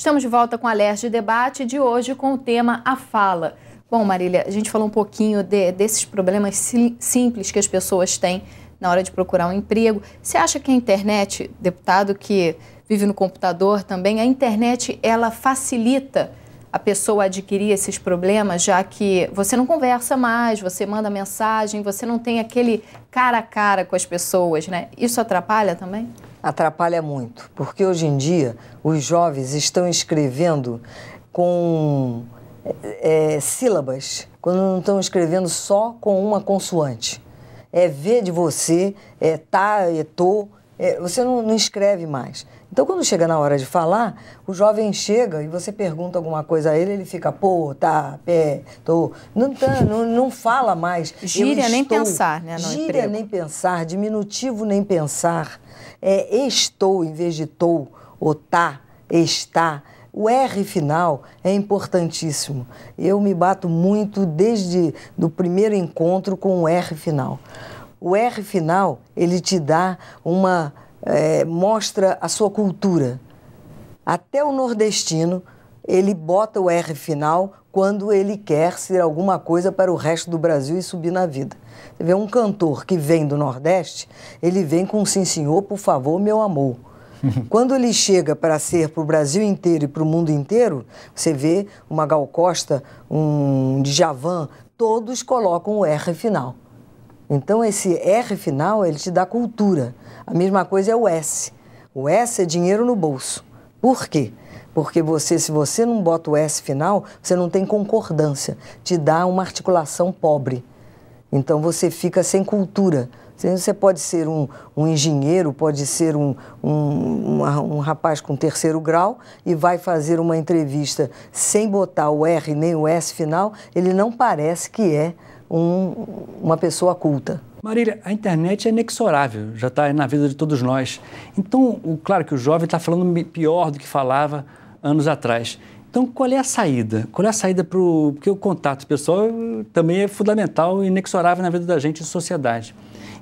Estamos de volta com a Alerj Debate, de hoje com o tema A Fala. Bom, Marília, a gente falou um pouquinho desses problemas simples que as pessoas têm na hora de procurar um emprego. Você acha que a internet, deputado que vive no computador também, a internet ela facilita a pessoa adquirir esses problemas, já que você não conversa mais, você manda mensagem, você não tem aquele cara a cara com as pessoas, né? Isso atrapalha também? Atrapalha muito, porque hoje em dia os jovens estão escrevendo com sílabas, quando não estão escrevendo só com uma consoante. É ver de você, é tá, é tô, você não escreve mais. Então, quando chega na hora de falar, o jovem chega e você pergunta alguma coisa a ele, ele fica, pô, tá, pé, tô. Não fala mais. Gíria nem pensar, né? Gíria nem pensar, diminutivo nem pensar. Estou em vez de tô, ou tá, está. O R final é importantíssimo. Eu me bato muito desde o primeiro encontro com o R final. O R final, ele te dá mostra a sua cultura. Até o nordestino, ele bota o R final quando ele quer ser alguma coisa para o resto do Brasil e subir na vida. Você vê um cantor que vem do Nordeste, ele vem com sim senhor, por favor, meu amor. Quando ele chega para ser para o Brasil inteiro e para o mundo inteiro, você vê uma Gal Costa, um Djavan, todos colocam o R final. Então, esse R final, ele te dá cultura. A mesma coisa é o S. O S é dinheiro no bolso. Por quê? Porque se você não bota o S final, você não tem concordância. Te dá uma articulação pobre. Então, você fica sem cultura. Você pode ser um engenheiro, pode ser um rapaz com terceiro grau e vai fazer uma entrevista sem botar o R nem o S final, ele não parece que é uma pessoa culta. Marília, a internet é inexorável, já está na vida de todos nós. Então, claro que o jovem está falando pior do que falava anos atrás. Então, qual é a saída? Qual é a saída porque o contato pessoal também é fundamental e inexorável na vida da gente em sociedade.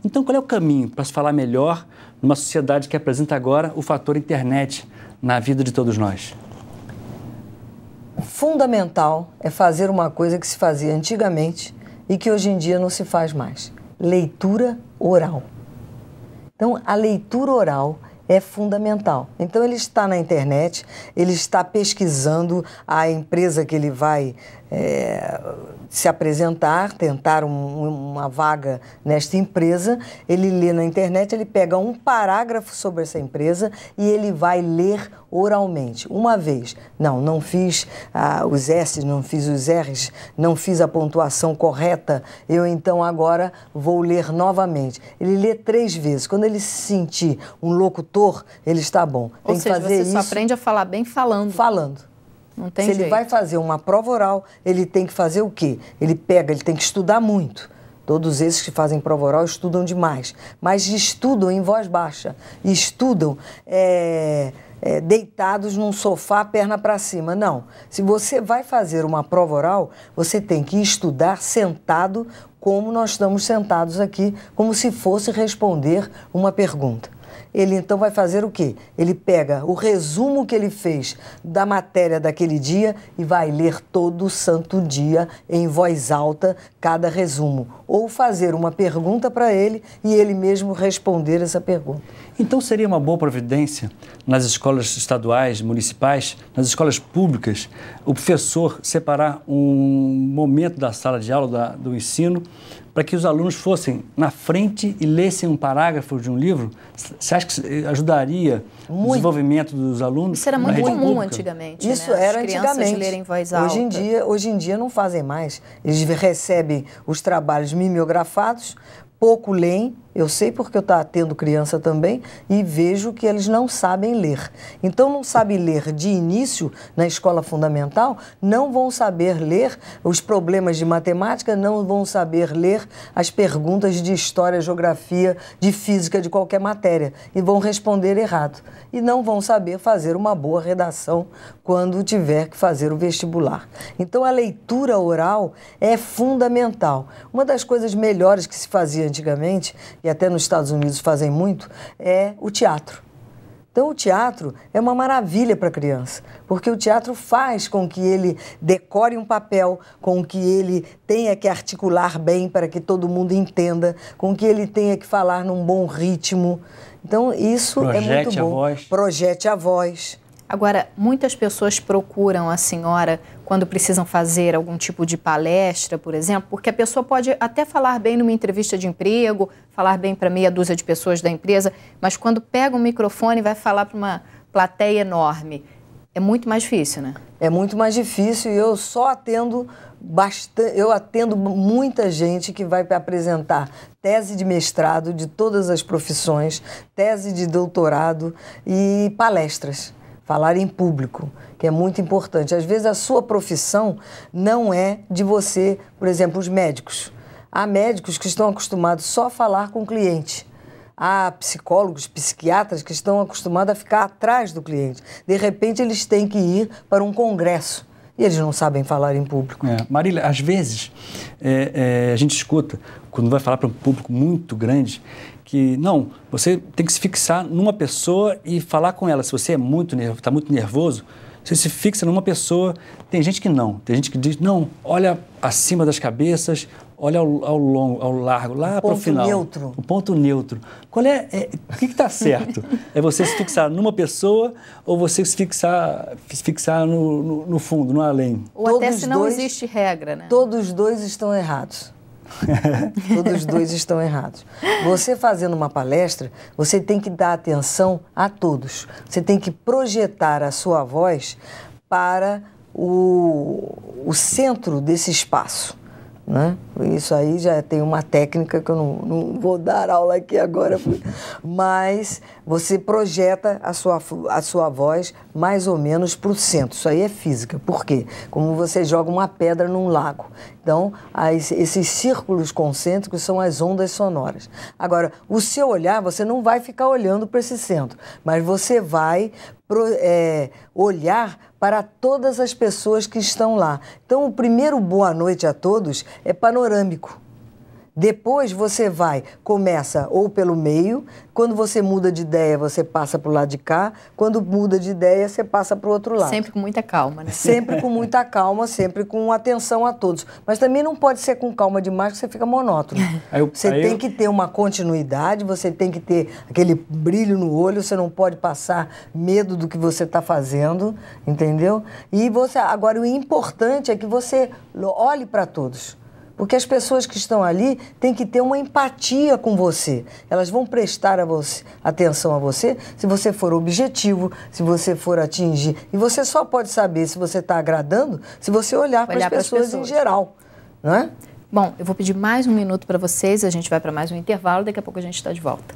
Então, qual é o caminho para se falar melhor numa sociedade que apresenta agora o fator internet na vida de todos nós? Fundamental é fazer uma coisa que se fazia antigamente e que hoje em dia não se faz mais. Leitura oral. Então, a leitura oral é fundamental. Então, ele está na internet, ele está pesquisando a empresa que ele vai se apresentar, tentar uma vaga nesta empresa, ele lê na internet, ele pega um parágrafo sobre essa empresa e ele vai ler oralmente. Uma vez, não fiz os S, não fiz os R's, não fiz a pontuação correta, eu então agora vou ler novamente. Ele lê 3 vezes. Quando ele se sentir um locutor, ele está bom. Ou seja, você só aprende a falar bem falando. Falando. Não tem jeito. Ele vai fazer uma prova oral, ele tem que fazer o quê? Ele tem que estudar muito. Todos esses que fazem prova oral estudam demais, mas estudam em voz baixa, estudam deitados num sofá, perna para cima. Não. Se você vai fazer uma prova oral, você tem que estudar sentado, como nós estamos sentados aqui, como se fosse responder uma pergunta. Ele então vai fazer o quê? Ele pega o resumo que ele fez da matéria daquele dia e vai ler todo santo dia em voz alta cada resumo. Ou fazer uma pergunta para ele e ele mesmo responder essa pergunta. Então seria uma boa providência nas escolas estaduais, municipais, nas escolas públicas, o professor separar um momento da sala de aula, do ensino, para que os alunos fossem na frente e lessem um parágrafo de um livro? Você acha que ajudaria o desenvolvimento dos alunos? Isso era muito comum antigamente, Isso né? era antigamente. Crianças lerem em voz alta. Hoje em dia não fazem mais. Eles recebem os trabalhos mimeografados, pouco leem. Eu sei porque eu estou tendo criança também e vejo que eles não sabem ler. Então, não sabem ler de início na escola fundamental, não vão saber ler os problemas de matemática, não vão saber ler as perguntas de história, geografia, de física, de qualquer matéria e vão responder errado. E não vão saber fazer uma boa redação quando tiver que fazer o vestibular. Então, a leitura oral é fundamental. Uma das coisas melhores que se fazia antigamente, e até nos Estados Unidos fazem muito, é o teatro. Então, o teatro é uma maravilha para a criança, porque o teatro faz com que ele decore um papel, com que ele tenha que articular bem para que todo mundo entenda, com que ele tenha que falar num bom ritmo. Então, isso é muito bom. Projete a voz. Agora, muitas pessoas procuram a senhora quando precisam fazer algum tipo de palestra, por exemplo, porque a pessoa pode até falar bem numa entrevista de emprego, falar bem para meia dúzia de pessoas da empresa, mas quando pega um microfone e vai falar para uma plateia enorme, é muito mais difícil, né? É muito mais difícil e eu só atendo eu atendo muita gente que vai apresentar tese de mestrado de todas as profissões, tese de doutorado e palestras. Falar em público, que é muito importante. Às vezes a sua profissão não é de você, por exemplo, os médicos. Há médicos que estão acostumados só a falar com o cliente. Há psicólogos, psiquiatras que estão acostumados a ficar atrás do cliente. De repente eles têm que ir para um congresso e eles não sabem falar em público. Marília, às vezes a gente escuta, quando vai falar para um público muito grande, que não, você tem que se fixar numa pessoa e falar com ela. Se você está muito nervoso, você se fixa numa pessoa. Tem gente que não, tem gente que diz, não, olha acima das cabeças, olha ao largo, lá para o final. O ponto neutro. O ponto neutro. Qual o que está certo? É você se fixar numa pessoa ou você se fixar no fundo, no além? Ou até se não existe regra, né? Todos os dois estão errados. Todos os dois estão errados. Você fazendo uma palestra, você tem que dar atenção a todos. Você tem que projetar a sua voz para o centro desse espaço, né? Isso aí já tem uma técnica que eu não vou dar aula aqui agora, mas você projeta a sua voz mais ou menos para o centro. Isso aí é física. Por quê? Como você joga uma pedra num lago. Então, esses círculos concêntricos são as ondas sonoras. Agora, o seu olhar, você não vai ficar olhando para esse centro, mas você vai olhar para todas as pessoas que estão lá. Então, o primeiro boa noite a todos é panorâmico. Depois você começa ou pelo meio, quando você muda de ideia, você passa para o lado de cá, quando muda de ideia, você passa para o outro lado. Sempre com muita calma, né? Sempre com muita calma, sempre com atenção a todos. Mas também não pode ser com calma demais, que você fica monótono. Você tem que ter uma continuidade, você tem que ter aquele brilho no olho, você não pode passar medo do que você está fazendo, entendeu? E agora, o importante é que você olhe para todos. Porque as pessoas que estão ali têm que ter uma empatia com você. Elas vão prestar atenção a você se você for objetivo, se você for atingir. E você só pode saber se você está agradando se você olhar para as pessoas em geral, não é? Bom, eu vou pedir mais um minuto para vocês, a gente vai para mais um intervalo, daqui a pouco a gente está de volta.